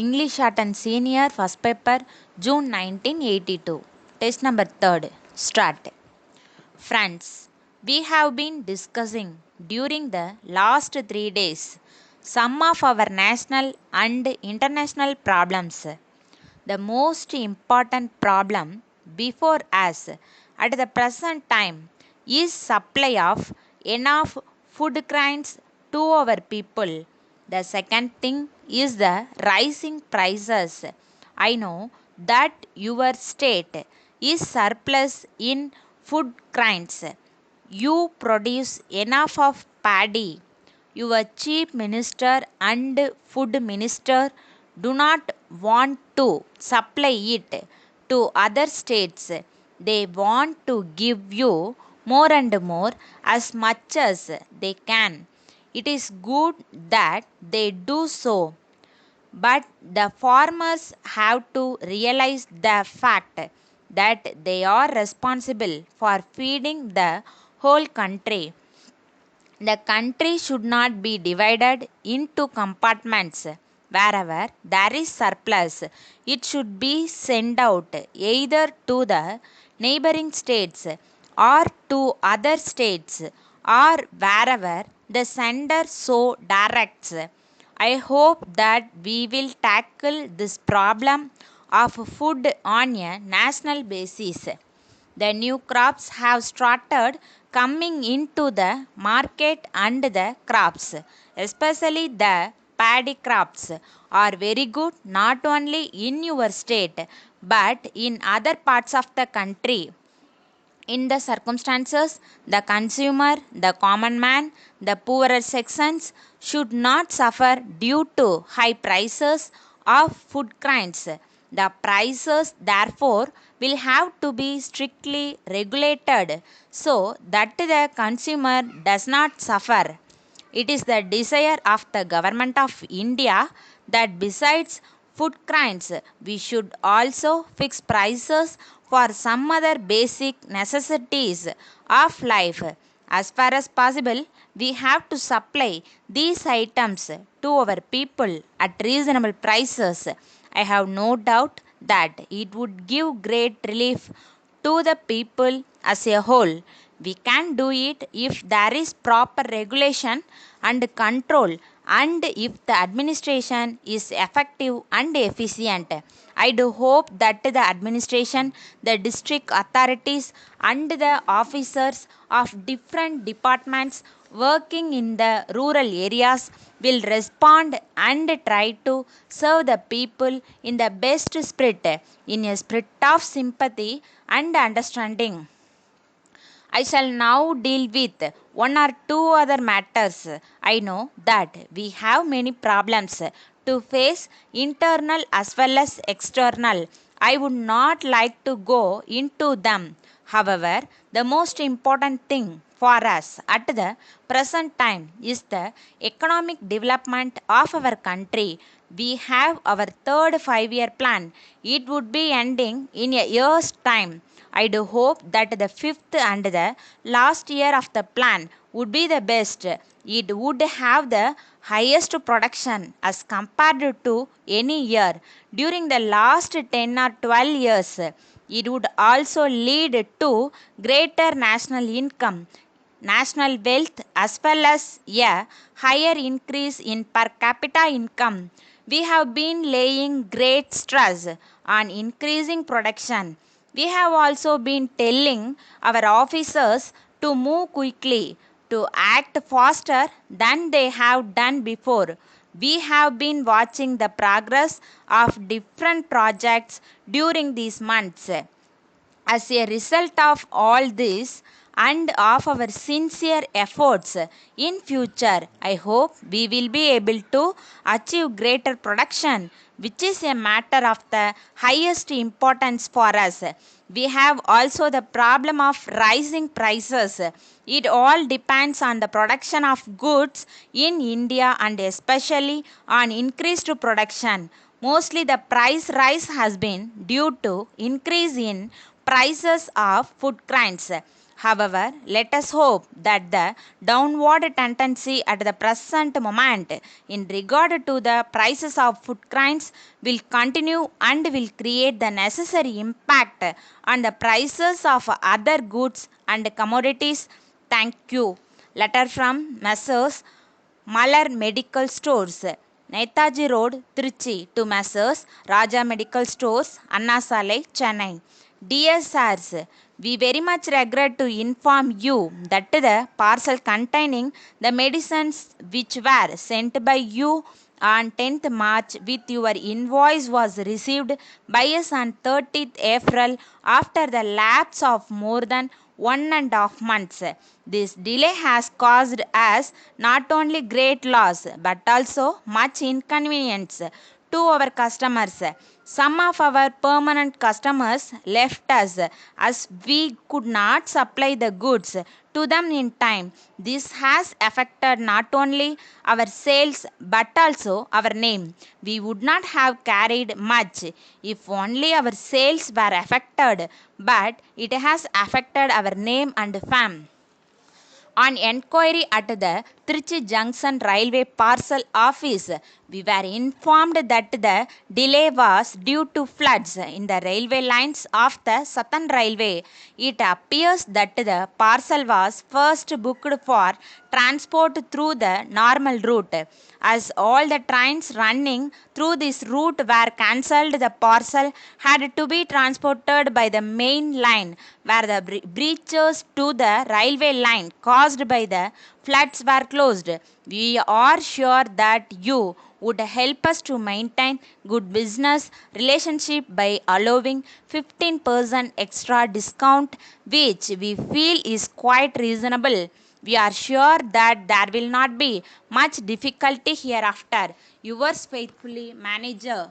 English at and Senior First Paper June 1982 Test number 3rd Start. Friends, we have been discussing during the last 3 days some of our national and international problems. The most important problem before us at the present time is supply of enough food grains to our people. The second thing is the rising prices. I know that your state is surplus in food grains. You produce enough of paddy. Your chief minister and food minister do not want to supply it to other states. They want to give you more and more as much as they can. It is good that they do so, but the farmers have to realize the fact that they are responsible for feeding the whole country. The country should not be divided into compartments. Wherever there is surplus, it should be sent out either to the neighboring states or to other states or wherever the sender so directs. I hope that we will tackle this problem of food on a national basis. The new crops have started coming into the market, and the crops, especially the paddy crops, are very good not only in your state but in other parts of the country. In the circumstances, the consumer, the common man, the poorer sections should not suffer due to high prices of food grains. The prices, therefore, will have to be strictly regulated so that the consumer does not suffer. It is the desire of the government of India that besides food grains, we should also fix prices for some other basic necessities of life. As far as possible, we have to supply these items to our people at reasonable prices. I have no doubt that it would give great relief to the people as a whole. We can do it if there is proper regulation and control, and if the administration is effective and efficient. I do hope that the administration, the district authorities, and the officers of different departments working in the rural areas will respond and try to serve the people in the best spirit, in a spirit of sympathy and understanding. I shall now deal with one or two other matters. I know that we have many problems to face, internal as well as external. I would not like to go into them. However, the most important thing for us at the present time is the economic development of our country. We have our third 5 year plan. It would be ending in a year's time. I do hope that the fifth and the last year of the plan would be the best. It would have the highest production as compared to any year during the last 10 or 12 years. It would also lead to greater national income, national wealth, as well as a higher increase in per capita income. We have been laying great stress on increasing production. We have also been telling our officers to move quickly, to act faster than they have done before. We have been watching the progress of different projects during these months. As a result of all this and of our sincere efforts in future, I hope we will be able to achieve greater production, which is a matter of the highest importance for us. We have also the problem of rising prices. It all depends on the production of goods in India and especially on increased production. Mostly the price rise has been due to increase in prices of food grains. However, let us hope that the downward tendency at the present moment in regard to the prices of food grains will continue and will create the necessary impact on the prices of other goods and commodities. Thank you. Letter from Messrs. Malar Medical Stores, Netaji Road, Trichy to Messrs. Raja Medical Stores, Anna Salai, Chennai. Dear sirs, we very much regret to inform you that the parcel containing the medicines which were sent by you on 10th March with your invoice was received by us on 30th April after the lapse of more than 1.5 months. This delay has caused us not only great loss but also much inconvenience to our customers. Some of our permanent customers left us as we could not supply the goods to them in time. This has affected not only our sales but also our name. We would not have carried much if only our sales were affected, but it has affected our name and fame. On enquiry at the Trichy Junction Railway Parcel Office, we were informed that the delay was due to floods in the railway lines of the Southern Railway. It appears that the parcel was first booked for transport through the normal route. As all the trains running through this route were cancelled, the parcel had to be transported by the main line, where the breaches to the railway line caused by the floods were closed. We are sure that you would help us to maintain good business relationship by allowing 15% extra discount, which we feel is quite reasonable. We are sure that there will not be much difficulty hereafter. Yours faithfully, Manager.